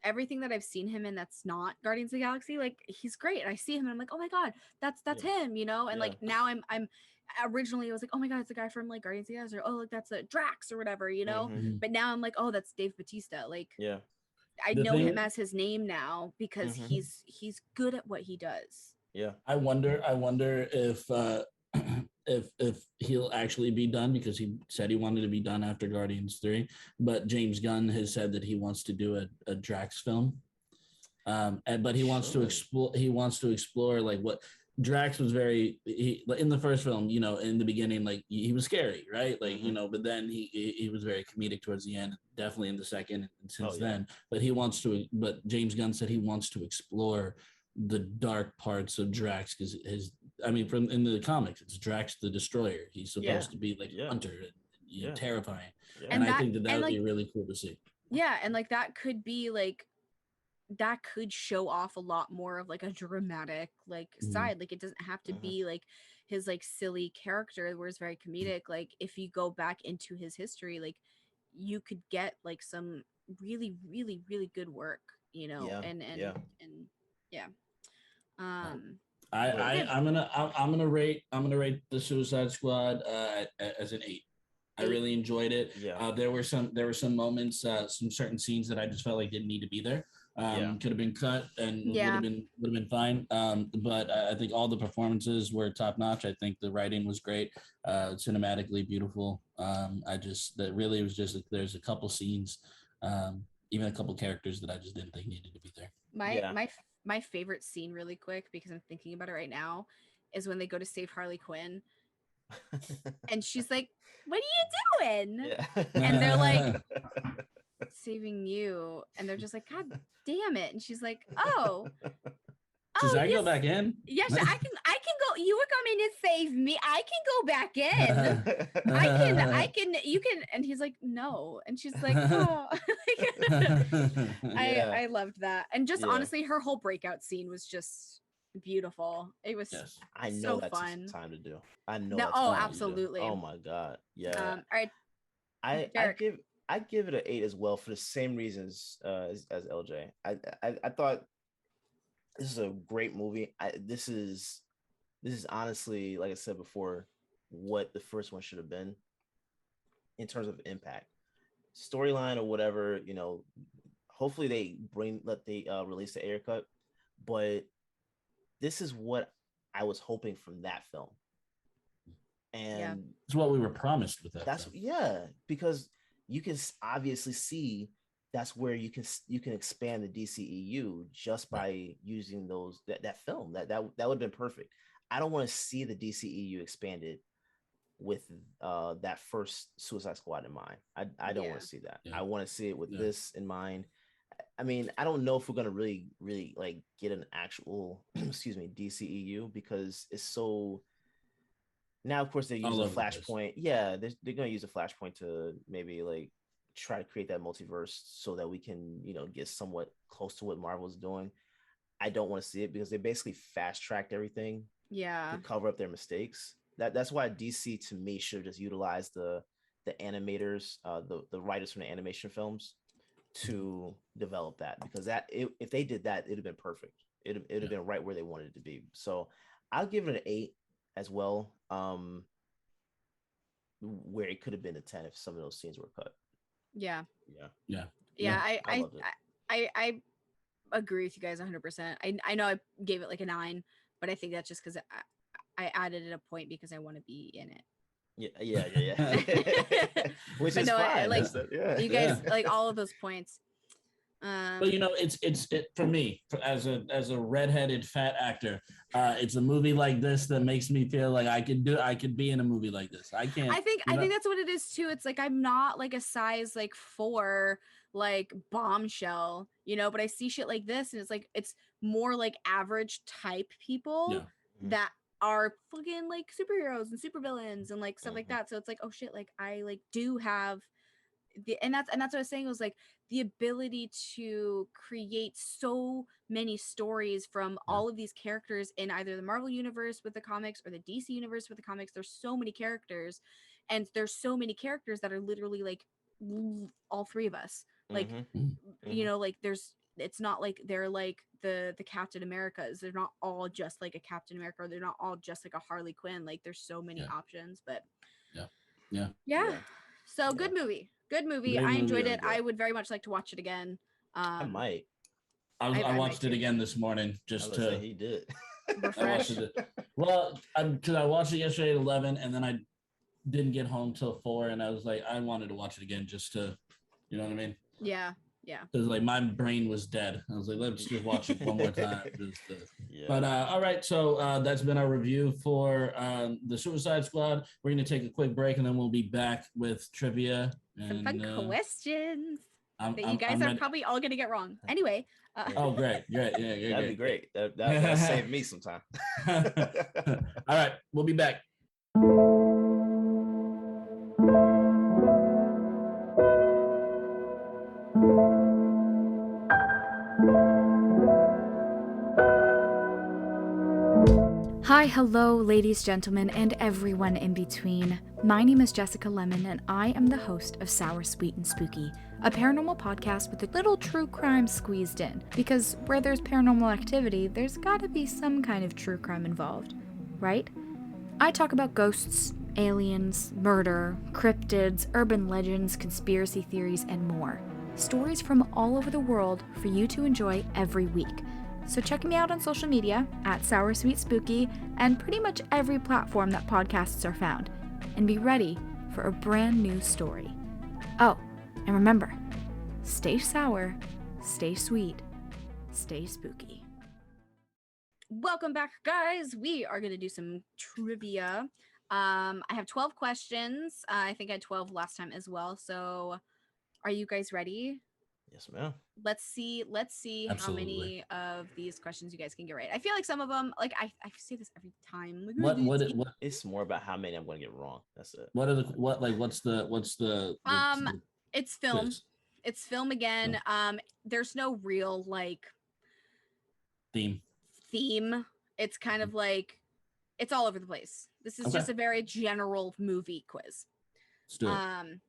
everything that I've seen him in that's not Guardians of the Galaxy, like he's great. I see him and I'm like, oh my god, that's him, and like now I'm originally I was like, oh my god, it's the guy from like Guardians of the Galaxy, or oh like that's a Drax or whatever, but now I'm like, oh, that's Dave Bautista. Like I know him as his name now because he's good at what he does. I wonder if he'll actually be done, because he said he wanted to be done after Guardians 3, but James Gunn has said that he wants to do a Drax film, but he wants to explore like what Drax was in the first film, in the beginning, like he was scary, right? Like, but then he was very comedic towards the end, definitely in the second and since then, but James Gunn said he wants to explore the dark parts of Drax, because from in the comics, it's Drax the Destroyer. He's supposed to be like a hunter and terrifying. And I think that would be really cool to see. Yeah, and like that could be like, that could show off a lot more of like a dramatic like side. Like it doesn't have to be like his like silly character where it's very comedic. Like if you go back into his history, like you could get like some really, really, really good work, and I'm gonna rate the Suicide Squad as an 8. I really enjoyed it. There were some moments, some certain scenes that I just felt like didn't need to be there. Could have been cut and would have been fine. But I think all the performances were top notch. I think the writing was great, cinematically beautiful. That really was just like, there's a couple scenes, even a couple characters that I just didn't think needed to be there. My favorite scene, really quick, because I'm thinking about it right now, is when they go to save Harley Quinn. And she's like, what are you doing? And they're like, saving you. And they're just like, god damn it. And she's like, oh She's like, I go back in. Yes, I can go. You were coming to save me. I can go back in. I can, you can. And he's like, no. And she's like, oh. I loved that. And just honestly, her whole breakout scene was just beautiful. It was I know so that's fun. Time to do. I know. No, oh, absolutely. Oh my god. Yeah. All right. I give it an 8 as well for the same reasons as LJ. I thought this is a great movie. This is honestly, like I said before, what the first one should have been in terms of impact. storyline or whatever, hopefully they release the air cut, but this is what I was hoping from that film. And it's what we were promised with that. That's film. Because you can obviously see that's where you can expand the DCEU just by using that film. That would have been perfect. I don't want to see the DCEU expanded with that first Suicide Squad in mind. I don't want to see that. I want to see it with this in mind. I mean, I don't know if we're gonna really like get an actual DCEU, because it's so. Now, of course, they're using a Flashpoint. Yeah, they're gonna use a Flashpoint to maybe like try to create that multiverse so that we can, get somewhat close to what Marvel's doing. I don't want to see it because they basically fast tracked everything. To cover up their mistakes. That's why DC to me should have just utilized the animators, the writers from the animation films to develop that, because if they did that, it'd have been perfect. It'd have been right where they wanted it to be. So I'll give it an 8 as well. Where it could have been a 10 if some of those scenes were cut. Yeah. I agree with you guys 100%. I know I gave it like a 9, but I think that's just because I added it a point because I want to be in it. Yeah. Which is fine. You guys like all of those points. But it's for me, as a redheaded fat actor, it's a movie like this that makes me feel like I could be in a movie like this. I think that's what it is too. It's like I'm not like a size like 4 like bombshell, but I see shit like this and it's like it's more like average type people that are fucking like superheroes and supervillains and like stuff like that. So it's like, oh shit, like I like do have and that's what I was saying, was like the ability to create so many stories from all of these characters in either the Marvel universe with the comics or the DC universe with the comics. There's so many characters, and there's so many characters that are literally like all 3 of us. Like, like it's not like they're like the Captain Americas. They're not all just like a Captain America, or they're not all just like a Harley Quinn. Like there's so many options, but so good movie. Good movie. I enjoyed it. I would very much like to watch it again. I might. I watched it again this morning just to. Say he did. Refresh. Well, because I watched it yesterday at 11, and then I didn't get home till 4, and I was like, I wanted to watch it again just to, you know what I mean? Yeah. Because like my brain was dead. I was like, let's just watch it one more time. But all right, so that's been our review for the Suicide Squad. We're gonna take a quick break, and then we'll be back with trivia. Some fun questions that you guys are probably all gonna get wrong. Anyway. Oh, great. Yeah, that'd be great. That saved me some time. All right, we'll be back. Hi, hello, ladies, gentlemen, and everyone in between. My name is Jessica Lemon, and I am the host of Sour, Sweet, and Spooky, a paranormal podcast with a little true crime squeezed in. Because where there's paranormal activity, there's gotta be some kind of true crime involved, right? I talk about ghosts, aliens, murder, cryptids, urban legends, conspiracy theories, and more. Stories from all over the world for you to enjoy every week. So check me out on social media at Sour Sweet Spooky and pretty much every platform that podcasts are found. And be ready for a brand new story. Oh, and remember, stay sour, stay sweet, stay spooky. Welcome back, guys. We are going to do some trivia. I have 12 questions. I think I had 12 last time as well. So are you guys ready? Yes, ma'am. Let's see Absolutely. How many of these questions you guys can get right. I feel like some of them, like I say this every time. Like, what it's more about how many I'm going to get wrong. That's it. What's the it's film. Quiz? It's film again. There's no real like theme. It's kind of like it's all over the place. This is just a very general movie quiz. Let's do it.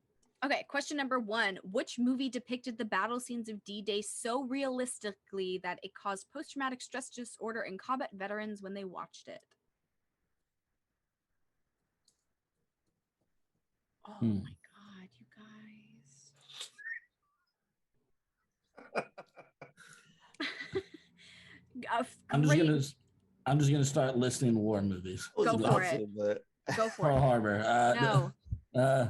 Okay, question number 1. Which movie depicted the battle scenes of D-Day so realistically that it caused post-traumatic stress disorder in combat veterans when they watched it? Oh my God, you guys. I'm just gonna start listing war movies. Go for it. Go for Pearl it. Harbor. No.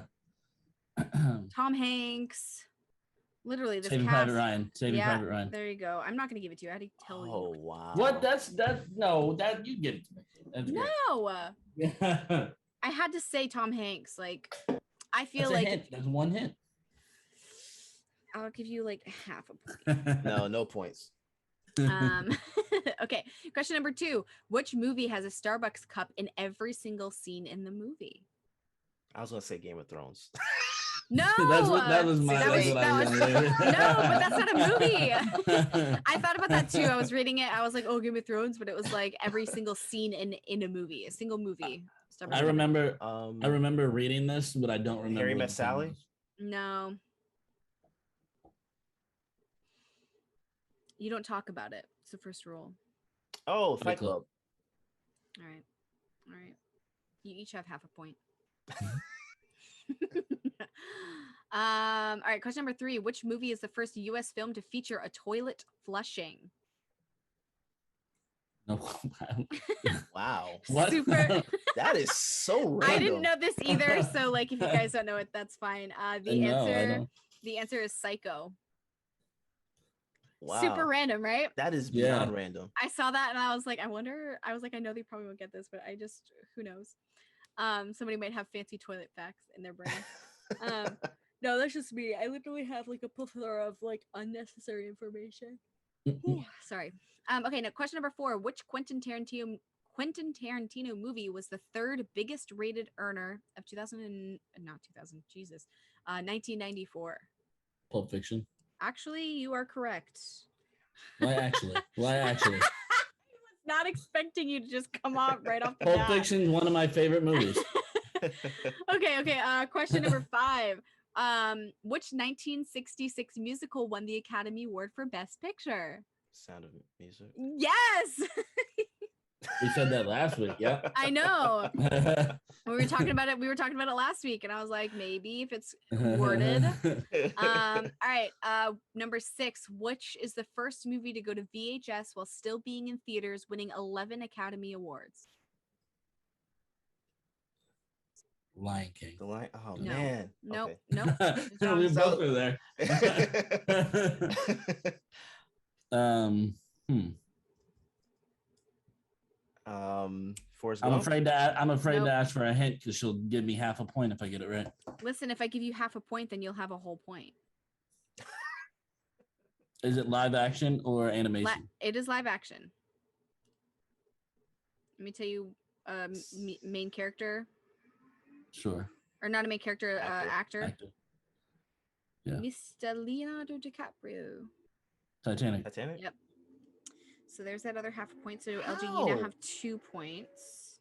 Tom Hanks. Literally, this Saving cast. Private Ryan. Saving Private Ryan. There you go. I'm not gonna give it to you. I had to tell you. Oh wow. What? That you give it to me. That's No. great. I had to say Tom Hanks. Like, I feel That's a like hint. That's one hint. I'll give you like half a point. No points. Okay. Question number 2. Which movie has a Starbucks cup in every single scene in the movie? I was gonna say Game of Thrones. No, that was my. that was, what I was no, gonna but that's not a movie. I thought about that too. I was reading it. I was like, oh, Game of Thrones, but it was like every single scene in a movie, a single movie. I remember reading this, but I don't remember. Harry Met Sally? No. You don't talk about it. It's the first rule. Oh, Fight Club. All right. You each have half a point. All right. Question number 3. Which movie is the first U.S. film to feature a toilet flushing? No. Wow. What? Super. That is so random. I didn't know this either. So, like, if you guys don't know it, that's fine. The answer is Psycho. Wow. Super random, right? That is beyond random. I saw that and I was like, I know they probably won't get this, but who knows? Somebody might have fancy toilet facts in their brain. No, that's just me. I literally have like a plethora of like unnecessary information. Sorry. Okay, now question number 4. Which Quentin Tarantino movie was the 3rd biggest rated earner of 1994? Pulp Fiction. Actually, you are correct. Why actually? I was not expecting you to just come off right off the Pulp bat. Fiction is one of my favorite movies. Okay. Question number 5. Which 1966 musical won the Academy Award for Best Picture? Sound of Music. Yes. We said that last week. Yeah. I know. We were talking about it last week, and I was like, maybe if it's worded. All right. Number 6. Which is the first movie to go to VHS while still being in theaters, winning 11 Academy Awards? Lion King. The Lion. Oh No. man. Nope. Okay. Nope. We both were there. Forrest I'm Gump? afraid to ask for a hint because she'll give me half a point if I get it right. Listen, if I give you half a point, then you'll have a whole point. Is it live action or animation? It is live action. Let me tell you, main character. Sure. Or not a main character, actor. Yeah. Mr. Leonardo DiCaprio. Titanic. Yep. So there's that other half a point. So LG, you How? now have 2 points.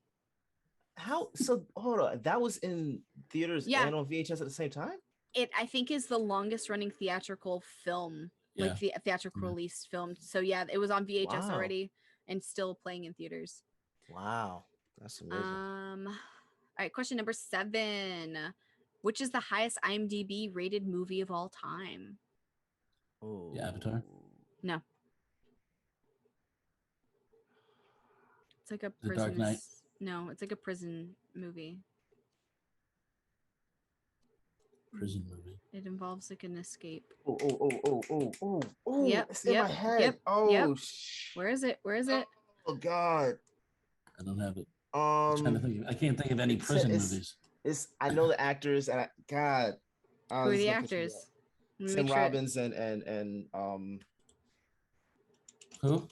How? So hold on. That was in theaters and on VHS at the same time? It, I think, is the longest running theatrical film, like the theatrical release film. So yeah, it was on VHS already and still playing in theaters. Wow. That's amazing. All right, question number 7. Which is the highest IMDb rated movie of all time? Oh. Yeah, Avatar. No. It's like a The prison. Dark Knight. No, it's like a prison movie. Prison movie. It involves like an escape. Oh. Yep, It's in my head. yep, Oh, yep. Where is it? Oh God. I don't have it. I'm trying to think. I can't think of any prison movies. I know the actors and God. Who are the actors? Tim Robbins and Who?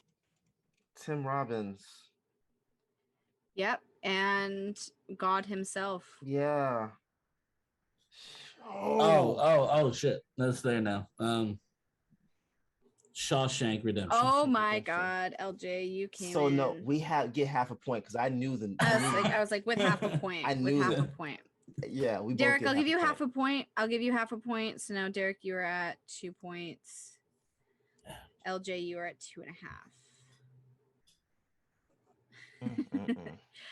Tim Robbins. Yep, and God himself. Yeah. Oh shit. That's there now. Shawshank Redemption. Oh my God, LJ, you came So in. no, we get half a point because I knew the. I was like with half a point. I knew with half that. a point. Yeah, we. Derrick, both I'll give you half a point. I'll give you half a point. So now, Derrick, you are at 2 points. LJ, you are at 2.5.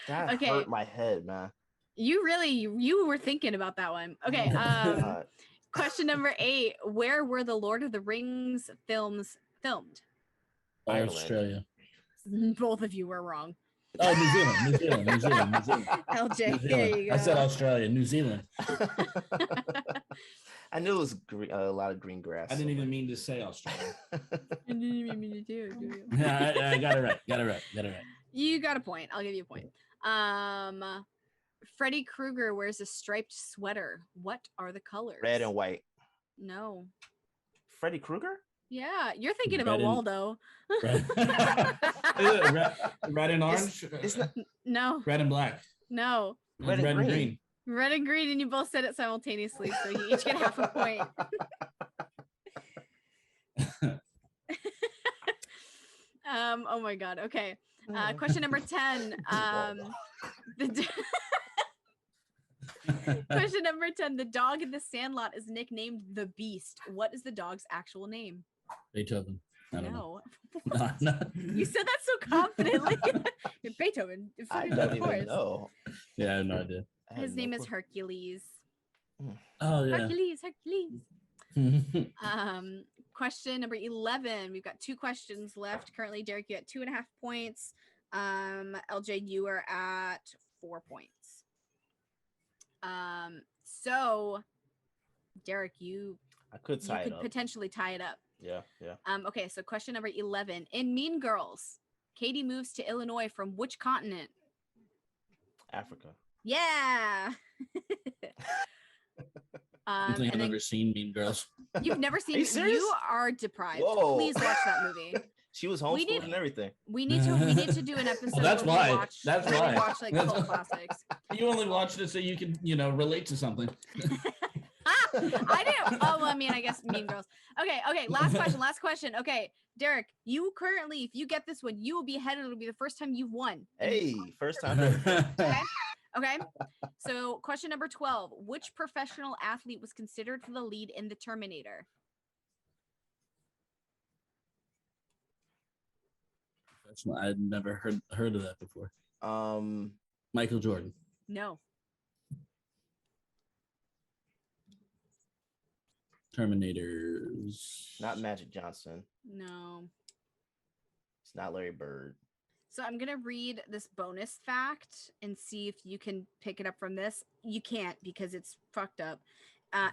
That Okay. hurt my head, man. You were thinking about that one. Okay. God. Question number 8. Where were the Lord of the Rings films filmed? Ireland. Australia. Both of you were wrong. Oh, New Zealand. LJ, New there Zealand. you go. I said Australia, New Zealand. I knew it was a lot of green grass. I didn't even mean to say Australia. I didn't even mean to do it, do you? Yeah, I got it right. You got a point. I'll give you a point. Freddy Krueger wears a striped sweater. What are the colors? Red and white. No. Freddy Krueger? Yeah, you're thinking Red about and- Waldo. Red and orange? It's not No, Red and black. no. Red and green. Red and green, and you both said it simultaneously, so you each get half a point. Oh my god. Okay. Question number 10. Question number 10. The dog in the Sandlot is nicknamed the Beast. What is the dog's actual name? Beethoven. I don't know. No. No. You said that so confidently. Beethoven. I Of don't course. even know. Yeah, I have no idea. I have His name no is clue. Hercules. Oh yeah. Hercules. Question number 11. We've got 2 questions left. Currently, Derrick, you at 2.5 points. LJ, you are at 4 points. So Derrick, you I could tie it could up. potentially tie it up. Yeah. Okay, so question number 11. In Mean Girls, Katie moves to Illinois from which continent? Africa. Yeah. I think I've and then never seen Mean Girls. you've never seen Are you serious? You are deprived. Whoa. Please watch that movie. She was We homeschooled need- and everything. We need to do an episode. Oh, that's where we why. watch, That's where we why. watch like That's cult why. classics. You only watched it so you can, relate to something. I didn't. Oh, well, I mean, I guess Mean Girls. Okay. Last question. Okay, Derrick, you currently, if you get this one, you will be ahead. It'll be the first time you've won. Hey, first time ever. Okay. So, question number 12. Which professional athlete was considered for the lead in The Terminator? I'd never heard of that before. Michael Jordan. No. Terminators. Not Magic Johnson. No. It's not Larry Bird. So I'm going to read this bonus fact and see if you can pick it up from this. You can't because it's fucked up.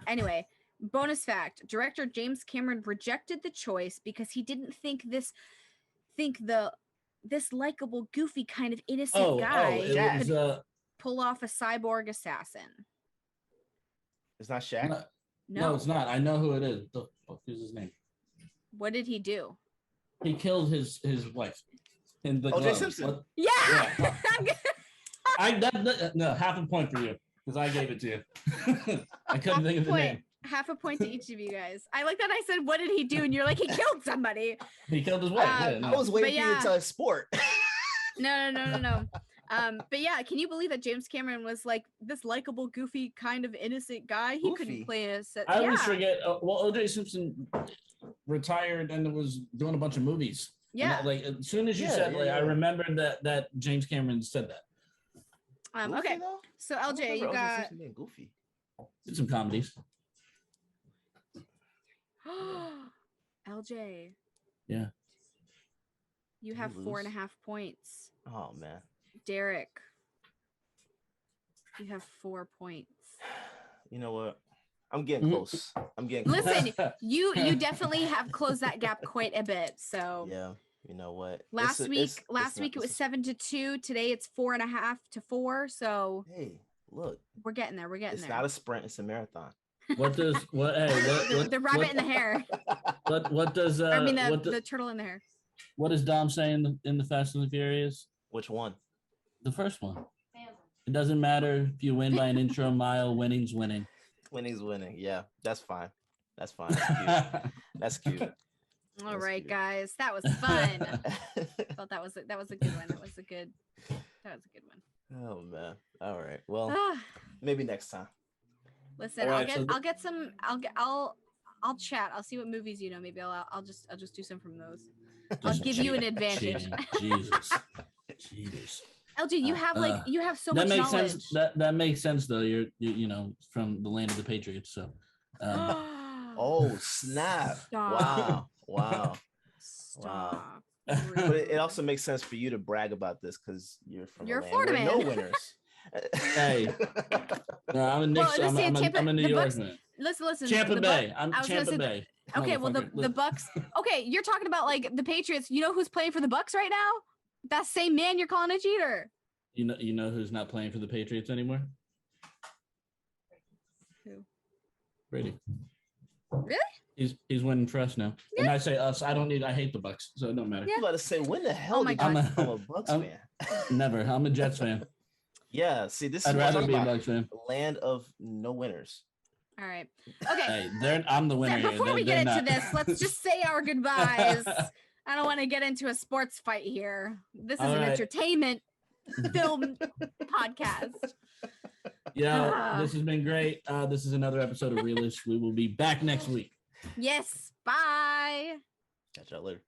Anyway, bonus fact. Director James Cameron rejected the choice because he didn't think this likable, goofy kind of innocent guy it could was, pull off a cyborg assassin. It's not Shaq. No, it's not. I know who it is. The fuck is his name? What did he do? He killed his wife in the O.J. glove. Simpson. What- Yeah. Yeah. I'm no, half a point for you because I gave it to you. I couldn't think of the name. Half a point to each of you guys. I like that I said, what did he do? And you're like, he killed somebody. He killed his wife. I I was waiting for you yeah. to tell us sport. No. But yeah, can you believe that James Cameron was like this likable, goofy, kind of innocent guy? He Goofy? couldn't play a set. I Yeah. always forget. Well, O.J. Simpson retired and was doing a bunch of movies. And Yeah. like as soon as you Yeah, said, yeah, like, I yeah. remembered that James Cameron said that. Goofy, Okay. though? So I don't LJ, you remember O.J. got Simpson being goofy. Did some comedies. LJ. Yeah. You Did have he 4.5 lose? points. Oh man. Derrick. You have 4 points. You know what? I'm getting close. I'm getting close. Listen, you definitely have closed that gap quite a bit. So Yeah. You know what? last week it's it was 7-2. Today it's 4.5 to 4. So Hey, look. we're getting there. We're getting It's there. not a sprint. It's a marathon. What does what? Hey, what? the rabbit what, in the hair. What does? I mean, the turtle in the hair. what does Dom say in the Fast and the Furious? Which one? The first one. It doesn't matter if you win by an inch or a mile. Winning's winning. Winning's winning. Yeah, that's fine. That's fine. That's cute. That's cute. All That's right, cute. guys, that was fun. I thought that was a good one. That was a good one. Oh man. All right. Well, Ah, maybe next time. listen, All right, I'll get some. I'll chat. I'll see what movies you know. Maybe I'll just do some from those. I'll give you an advantage. Jesus. Jesus. LG, you have you have so that much makes knowledge. sense. That makes sense though. You're from the land of the Patriots, so. Oh snap! Stop. Wow! Wow! Stop. But it also makes sense for you to brag about this because you're from You're a a land Florida where no man. winners. Hey, no, I'm a Knicks. Well, listen, I'm a New the York Bucks. man. Listen. Tampa the Bay. I'm I was gonna Tampa say Bay. okay, well the Motherfucker. Bucks. Okay, you're talking about like the Patriots. You know who's playing for the Bucks right now? That same man you're calling a cheater. You know who's not playing for the Patriots anymore? Who? Brady. Really? He's winning for us now. Yeah. And I say us. I hate the Bucks, so it don't matter. Yeah. I'm about to say, when the hell Oh my did you God. become a Bucks fan? Never. I'm a Jets fan. Yeah, see, this I'd is rather be a Bucks fan. Land of no winners. All right. Okay. Hey, I'm the winner. Before we get into this, let's just say our goodbyes. I don't want to get into a sports fight here. This is an entertainment film podcast. Yeah, this has been great. This is another episode of Realist. We will be back next week. Yes. Bye. Catch y'all later.